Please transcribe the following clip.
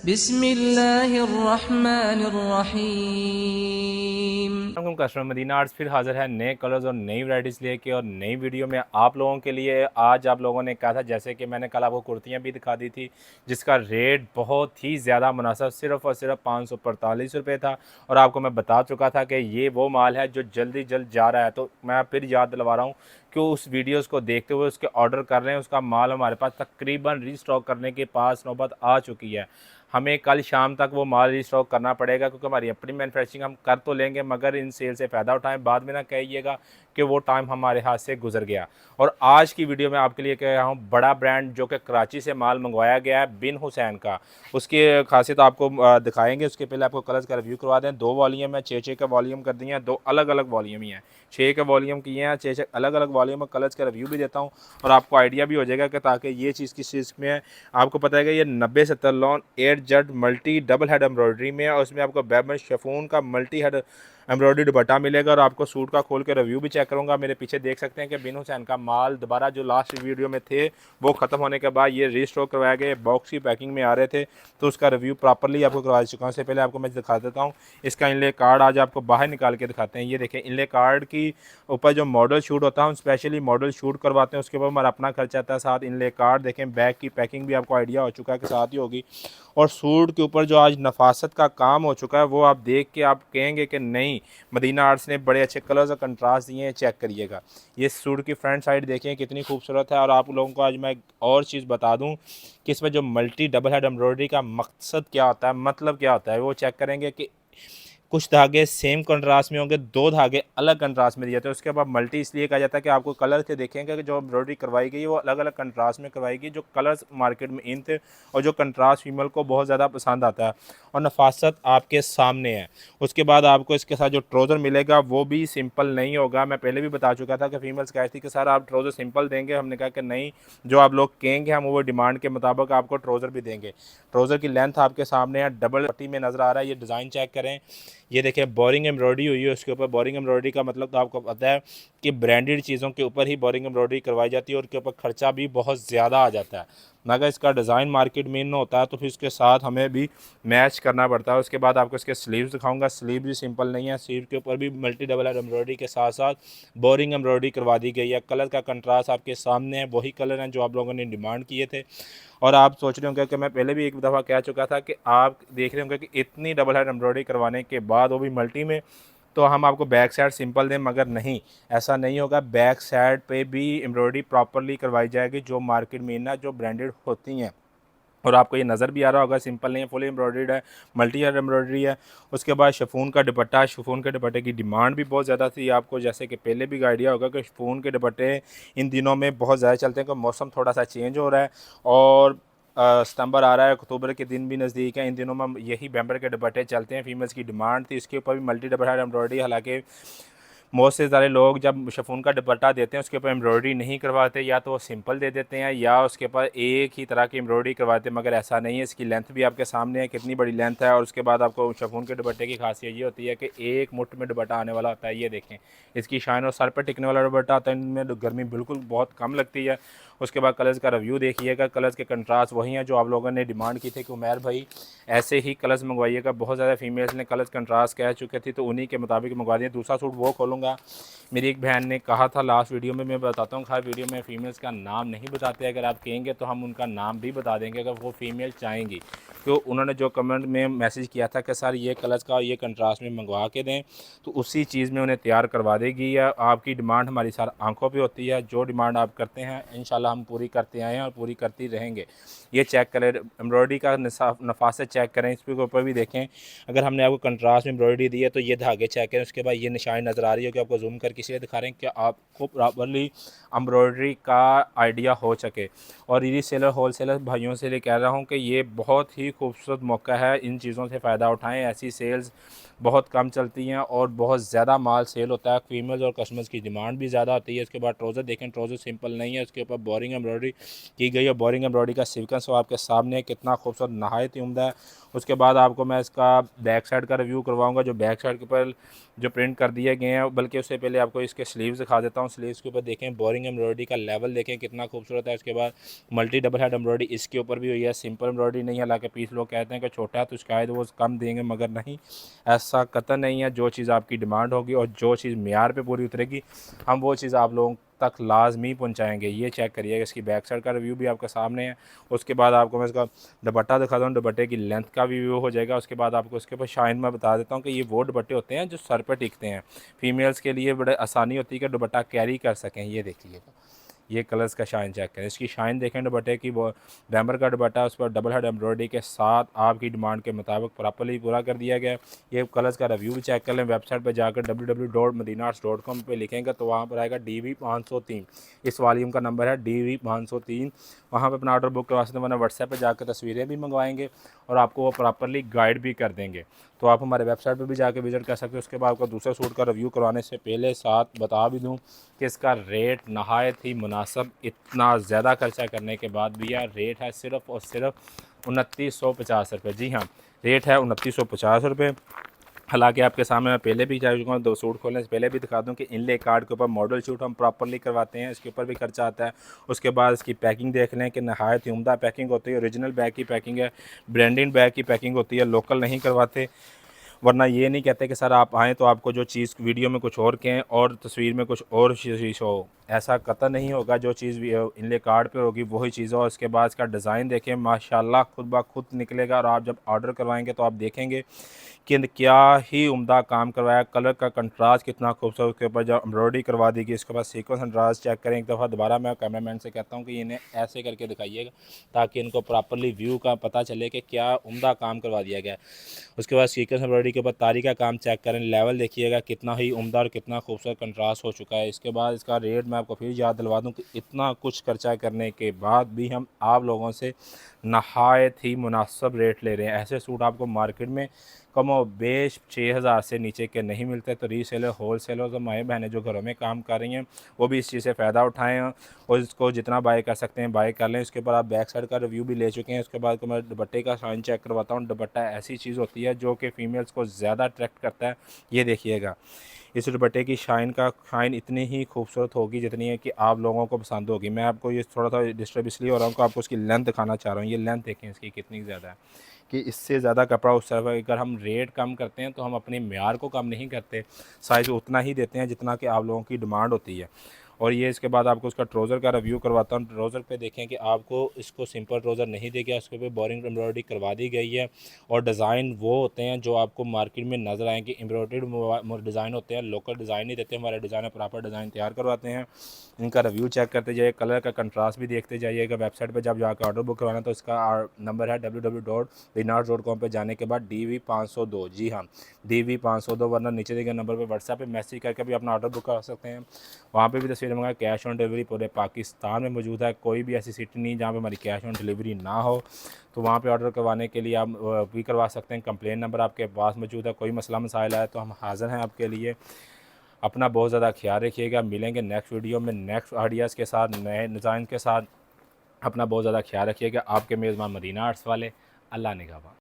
बिस्मिल्लाहिर्रहमानिर्रहीम। Customer Medina arts फिर हाज़िर है नए कलर्स और नई वैराइटीज़ लेके और नई वीडियो में आप लोगों के लिए। आज आप लोगों ने कहा था, जैसे कि मैंने कल आपको कुर्तियाँ भी दिखा दी थी जिसका रेट बहुत ही ज़्यादा मुनासिब सिर्फ़ और सिर्फ 545 रुपये था। और आपको मैं बता चुका था कि ये वो माल है जो जल्दी जल्द जा रहा है। तो मैं फिर याद दिलवा रहा हूँ कि उस वीडियोस को देखते हुए उसके ऑर्डर कर रहे हैं। उसका माल हमारे पास तकरीबन रीस्टॉक करने के पास नौबत आ चुकी है। हमें कल शाम तक वो माल रीस्टॉक करना पड़ेगा, क्योंकि हमारी अपनी मैन्युफैक्चरिंग हम कर तो लेंगे मगर इन सेल से फ़ायदा उठाएं, बाद में ना कहिएगा कि वो टाइम हमारे हाथ से गुजर गया। और आज की वीडियो में आपके लिए कह रहा हूँ बड़ा ब्रांड जो कि कराची से माल मंगवाया गया है बिन हुसैन का। उसकी खासियत आपको दिखाएंगे। उसके पहले आपको कलर्स का रिव्यू करवा दें। 2 वॉल्यूम है, 6 का वॉल्यूम कर दिए हैं, 2 अलग अलग वॉल्यूम ही हैं। 6 के वॉल्यूम किए हैं, 6 अलग अलग वॉल्यूम में कलर्स का रिव्यू भी देता हूँ और आपको आइडिया भी हो जाएगा कि ताकि ये चीज़ किस चीज़ में है। आपको पता है कि ये 90-70 lawn air Z multi double head embroidery में है और उसमें आपको बैबन शेफून का मल्टी हेड एम्ब्रॉयडरी दुपट्टा मिलेगा। और आपको सूट का खोल के रिव्यू भी चेक करूंगा। मेरे पीछे देख सकते हैं कि बिन हुसैन का माल दोबारा जो लास्ट वीडियो में थे वो ख़त्म होने के बाद ये रीस्टॉक करवाए गए, बॉक्स की पैकिंग में आ रहे थे, तो उसका रिव्यू प्रॉपरली आपको करवा चुका हूँ। उससे पहले आपको मैं दिखा देता हूँ इसका इनले कार्ड। आज आपको बाहर निकाल के दिखाते हैं। ये देखें, इनले कार्ड की ऊपर जो मॉडल शूट होता है हम स्पेशली मॉडल शूट करवाते हैं, उसके ऊपर हमारा अपना खर्चा आता है। साथ इनले कार्ड देखें, बैग की पैकिंग भी आपको आइडिया हो चुका है कि साथ ही होगी। और सूट के ऊपर जो आज नफासत का काम हो चुका है वो आप देख के आप कहेंगे कि नहीं, मदीना आर्ट्स ने बड़े अच्छे कलर्स और कंट्रास्ट दिए हैं। चेक करिएगा, ये सूट की फ्रंट साइड देखें कितनी खूबसूरत है। और आप लोगों को आज मैं एक और चीज़ बता दूं कि इसमें जो मल्टी डबल हेड एम्ब्रॉयडरी का मकसद क्या होता है, मतलब क्या होता है, वो चेक करेंगे कि कुछ धागे सेम कंट्रास्ट में होंगे, 2 धागे अलग कंट्रास्ट में दिए जाते हैं। उसके बाद मल्टी इसलिए कहा जाता है कि आपको कलर के देखेंगे कि जो एम्ब्रॉयडरी करवाई गई है वो अलग अलग कंट्रास्ट में करवाई गई, जो कलर्स मार्केट में इन थे और जो कंट्रास्ट फीमेल को बहुत ज़्यादा पसंद आता है और नफासत आपके सामने है। उसके बाद आपको इसके साथ जो ट्राउज़र मिलेगा वो भी सिंपल नहीं होगा। मैं पहले भी बता चुका था कि फीमेल्स कहती थी कि सर आप ट्राउज़र सिंपल देंगे। हमने कहा कि नहीं, जो आप लोग कहेंगे हम वो डिमांड के मुताबिक आपको ट्राउज़र भी देंगे। ट्राउज़र की लेंथ आपके सामने है, डबल पट्टी में नज़र आ रहा है। ये डिज़ाइन चेक करें, ये देखिए बोरिंग एम्ब्रॉयडरी हुई है उसके ऊपर। बोरिंग एम्ब्रॉयडरी का मतलब तो आपको पता है कि ब्रांडेड चीज़ों के ऊपर ही बोरिंग एम्ब्रॉयडरी करवाई जाती है और उसके ऊपर खर्चा भी बहुत ज़्यादा आ जाता है। मगर इसका डिज़ाइन मार्केट में ना होता है तो फिर इसके साथ हमें भी मैच करना पड़ता है। उसके बाद आपको इसके स्लीव्स दिखाऊंगा। स्लीव भी सिंपल नहीं है, स्लीव के ऊपर भी मल्टी डबल हेड एम्ब्रॉयडरी के साथ साथ बोरिंग एम्ब्रॉयडरी करवा दी गई है। कलर का कंट्रास्ट आपके सामने है, वही कलर हैं जो आप लोगों ने डिमांड किए थे। और आप सोच रहे होंगे कि मैं पहले भी एक दफ़ा कह चुका था कि आप देख रहे होंगे कि इतनी डबल हेड एम्ब्रॉयडरी करवाने के बाद वो भी मल्टी में, तो हम आपको बैक साइड सिंपल दें, मगर नहीं, ऐसा नहीं होगा। बैक साइड पे भी एम्ब्रॉयडरी प्रॉपरली करवाई जाएगी जो मार्केट में ना जो ब्रांडेड होती हैं। और आपको ये नज़र भी आ रहा होगा सिंपल नहीं है, फुल एम्ब्रॉयडर्ड है, मल्टी हेड एम्ब्रॉयडरी है। उसके बाद शिफॉन का दुपट्टा। शिफॉन के दुपट्टे की डिमांड भी बहुत ज़्यादा थी आपको, जैसे कि पहले भी आइडिया होगा कि शिफॉन के दुपट्टे इन दिनों में बहुत ज़्यादा चलते हैं क्योंकि मौसम थोड़ा सा चेंज हो रहा है और सितंबर आ रहा है, अक्टूबर के दिन भी नज़दीक है। इन दिनों में यही बैम्बर के दुपट्टे चलते हैं। फीमेल्स की डिमांड थी, इसके ऊपर भी मल्टी डबल हेड एम्ब्रॉयडरी। हालांकि बहुत से सारे लोग जब शिफॉन का दुपट्टा देते हैं उसके ऊपर एम्ब्रॉयडरी नहीं करवाते, या तो वो सिंपल दे देते हैं या उसके ऊपर एक ही तरह की एम्ब्रॉयडरी करवाते हैं, मगर ऐसा नहीं है। इसकी लेंथ भी आपके सामने है कितनी बड़ी लेंथ है। और उसके बाद आपको शिफॉन के दुपट्टे की खासियत ये होती है कि एक मुट्ठ में दुपट्टा आने वाला होता है। ये देखें, इसकी शाइन और सर पर टिकने वाला दुपट्टा आता है, इनमें गर्मी बिल्कुल बहुत कम लगती है। उसके बाद कलर्स का रिव्यू देखिएगा। कलर्स के कंट्रास्ट वही हैं जो आप लोगों ने डिमांड की थी कि उमैर भाई ऐसे ही कलर्स मंगवाइएगा। बहुत ज़्यादा फीमेल्स ने कलर्स कंट्रास्ट कह चुके थे तो उन्हीं के मुताबिक मंगवा दिए। दूसरा सूट वो खोलूँगा। मेरी एक बहन ने कहा था लास्ट वीडियो में, मैं बताता हूँ, हर वीडियो में फ़ीमेल्स का नाम नहीं बताते। अगर आप कहेंगे तो हम उनका नाम भी बता देंगे अगर वो फ़ीमेल चाहेंगी। तो उन्होंने जो कमेंट में मैसेज किया था कि सर ये कलर्स का ये कंट्रास्ट में मंगवा के दें, तो उसी चीज़ में उन्हें तैयार करवा देगी। या आपकी डिमांड हमारी सर आंखों पे होती है, जो डिमांड आप करते हैं इंशाल्लाह हम पूरी करते आए हैं और पूरी करती रहेंगे। ये चेक करें, एम्ब्रॉयडरी का नफासत चेक करें, इस के ऊपर भी देखें। अगर हमने आपको कंट्रास्ट में एम्ब्रॉयडरी दी है तो ये धागे चेक करें। उसके बाद ये निशान नज़र आ रही है कि आपको जूम करके इसलिए दिखा रहे हैं कि आपको प्रॉपरली एम्ब्रॉयडरी का आइडिया हो सके। और रीसेलर होलसेलर भाइयों से ये कह रहा हूँ कि ये बहुत ही खूबसूरत मौका है, इन चीज़ों से फ़ायदा उठाएं। ऐसी सेल्स बहुत कम चलती हैं और बहुत ज़्यादा माल सेल होता है। फीमेल्स और कस्टमर्स की डिमांड भी ज़्यादा होती है। इसके बाद ट्राउज़र देखें, ट्राउज़र सिंपल नहीं है, उसके ऊपर बोरिंग एम्ब्रॉयडरी की गई है। बोरिंग एम्ब्रॉयडरी का सीक्वेंस वो आपके सामने है, कितना खूबसूरत नहायत ही उम्दा है। उसके बाद आपको मैं इसका बैक साइड का रिव्यू करवाऊंगा, जो बैक साइड के ऊपर जो प्रिंट कर दिए गए हैं। बल्कि उससे पहले आपको इसके स्लीव्स दिखा देता हूँ। स्लीव्स के ऊपर देखें बोरिंग एम्ब्रॉयडरी का लेवल देखें कितना खूबसूरत है। उसके बाद मल्टी डबल हेड एम्ब्रॉयडरी इसके ऊपर भी हुई है, सिंपल एम्ब्रॉयडरी नहीं है। हालांकि पीस लोग कहते हैं कि छोटा है तो शायद वो कम देंगे, मगर नहीं, ऐसा कतई नहीं है। जो चीज़ आपकी डिमांड होगी और जो चीज़ मेयार पे पूरी उतरेगी, हम वो चीज़ आप लोगों तक लाजमी पहुंचाएंगे। ये चेक करिएगा, इसकी बैक साइड का रिव्यू भी आपके सामने है। उसके बाद आपको मैं इसका दुपट्टा दिखाता हूँ, दुपट्टे की लेंथ का भी व्यू हो जाएगा। उसके बाद आपको इसके ऊपर शाइन में बता देता हूँ कि ये वो दुपट्टे होते हैं जो सर पर टिकते हैं, फीमेल्स के लिए बड़े आसानी होती है कि दुपट्टा कैरी कर सकें। ये देखिएगा, ये कलर्स का शाइन चेक करें, इसकी शाइन देखें दुपट्टे की। वो बैम्बर का दुपट्टा, उस पर डबल हेड एम्ब्रॉयडरी के साथ आपकी डिमांड के मुताबिक प्रॉपर्ली पूरा कर दिया गया है। ये कलर्स का रिव्यू भी चेक कर लें। वेबसाइट पर जाकर www.medinaarts.com पे लिखेंगे तो वहाँ पर आएगा DV503, इस वॉल्यूम का नंबर है DV503। वहाँ पर अपना ऑर्डर बुक करवा सकते हैं, वरना व्हाट्सएप पर जाकर तस्वीरें भी मंगवाएंगे और आपको वो प्रॉपर्ली गाइड भी कर देंगे। तो आप हमारे वेबसाइट पर भी जाकर विजिट कर सकते हैं। उसके बाद आपको दूसरे सूट का रिव्यू करवाने से पहले साथ बता भी दूँ कि इसका रेट नहायत ही मुनासिब, इतना ज़्यादा खर्चा करने के बाद भी यार रेट है सिर्फ़ और सिर्फ 2950 रुपये। जी हाँ, रेट है 2950 रुपये। हालांकि आपके सामने मैं पहले भी जा चुका हूँ, दो सूट खोलने से पहले भी दिखा दूँ कि इनले कार्ड के ऊपर मॉडल शूट हम प्रॉपर्ली करवाते हैं, इसके ऊपर भी खर्चा आता है। उसके बाद इसकी पैकिंग देख लें कि नहायत ही उम्दा पैकिंग होती है, ओरिजिनल बैग की पैकिंग है, ब्रांडेड बैग की पैकिंग होती है, लोकल नहीं करवाते। वरना ये नहीं कहते कि सर आप आएँ तो आपको जो चीज़ वीडियो में कुछ और कहें और तस्वीर में कुछ और चीज़ हो, ऐसा कतई नहीं होगा। जो चीज़ इनले कार्ड पे होगी वही चीज़ हो। इसके बाद इसका डिज़ाइन देखें, माशाल्लाह खुद ब खुद निकलेगा और आप जब ऑर्डर करवाएंगे तो आप देखेंगे कि क्या ही उम्दा काम करवाया। कलर का कंट्रास्ट कितना खूबसूरत, उसके ऊपर जब एम्ब्रॉयडरी करवा दी गई, इसके बाद सीक्वेंस कंट्रास्ट चेक करें एक दफ़ा। दोबारा मैं कैमरामैन से कहता हूँ कि इन्हें ऐसे करके दिखाइएगा ताकि इनको प्रॉपर्ली व्यू का पता चले कि क्या उम्दा काम करवा दिया गया। उसके बाद सीक्वेंस एम्ब्रॉयडरी के ऊपर तारी का काम चेक करें, लेवल देखिएगा कितना ही उम्दा और कितना खूबसूरत कंट्रास्ट हो चुका है। इसके बाद इसका रेट मैं आपको फिर याद दिलवा दूँ कि इतना कुछ खर्चा करने के बाद भी हम आप लोगों से नहायत ही मुनासिब रेट ले रहे हैं। ऐसे सूट आपको मार्केट में कम और बेश 6000 से नीचे के नहीं मिलते। तो रीसेलर, होलसेलर और माएँ बहनें जो घरों में काम कर रही हैं वो भी इस चीज़ से फ़ायदा उठाएँ और इसको जितना बाय कर सकते हैं बाय कर लें। इसके ऊपर आप बैक साइड का रिव्यू भी ले चुके हैं। उसके बाद मैं दुपट्टे का शाइन चेक करवाता हूँ। दुपट्टा ऐसी चीज़ होती है जो कि फ़ीमेल्स को ज़्यादा अट्रैक्ट करता है। ये देखिएगा, इस दुपट्टे की शाइन इतनी ही खूबसूरत होगी जितनी है कि आप लोगों को पसंद होगी। मैं आपको ये थोड़ा सा डिस्टर्ब इसलिए हो रहा हूँ कि आपको उसकी लेंथ दिखाना चाह रहा हूँ। ये लेंथ देखें इसकी कितनी ज़्यादा है कि इससे ज़्यादा कपड़ा उस तरफ अगर हम रेट कम करते हैं तो हम अपने म्यार को कम नहीं करते, साइज़ उतना ही देते हैं जितना कि आप लोगों की डिमांड होती है। और ये इसके बाद आपको उसका ट्राउज़र का रिव्यू करवाता हूँ। ट्राउज़र पे देखें कि आपको इसको सिंपल ट्राउज़र नहीं देगा, इसके ऊपर बोरिंग एम्ब्रॉयडरी करवा दी गई है और डिज़ाइन वो होते हैं जो आपको मार्केट में नज़र आएंगे। एम्ब्रॉयडर्ड डिज़ाइन होते हैं, लोकल डिज़ाइन नहीं देते। हमारे डिज़ाइनर प्रॉपर डिज़ाइन तैयार करवाते हैं। इनका रिव्यू चेक करते जाइए, कलर का कंट्रास्ट भी देखते जाइएगा। वेबसाइट पर जब जाकर ऑर्डर बुक करवाना तो इसका नंबर है www.medinaarts.com पे जाने के बाद DV502, जी हाँ DV502, वरना नीचे दिए गए नंबर पर व्हाट्सएप पे मैसेज करके भी अपना ऑर्डर बुक कर सकते हैं। वहाँ पे भी तस्वीरें मंगा। कैश ऑन डिलीवरी पूरे पाकिस्तान में मौजूद है, कोई भी ऐसी सिटी नहीं जहाँ पे हमारी कैश ऑन डिलीवरी ना हो। तो वहाँ पे ऑर्डर करवाने के लिए आप भी करवा सकते हैं। कंप्लेन नंबर आपके पास मौजूद है, कोई मसला मसाइल आए तो हम हाज़िर हैं आपके लिए। अपना बहुत ज़्यादा ख्याल रखिएगा। मिलेंगे नेक्स्ट वीडियो में नेक्स्ट आइडियाज़ के साथ, नए डिज़ाइन के साथ। अपना बहुत ज़्यादा ख्याल रखिएगा। आपके मेज़बान मदीना आर्ट्स वाले। अल्लाह निगहबान।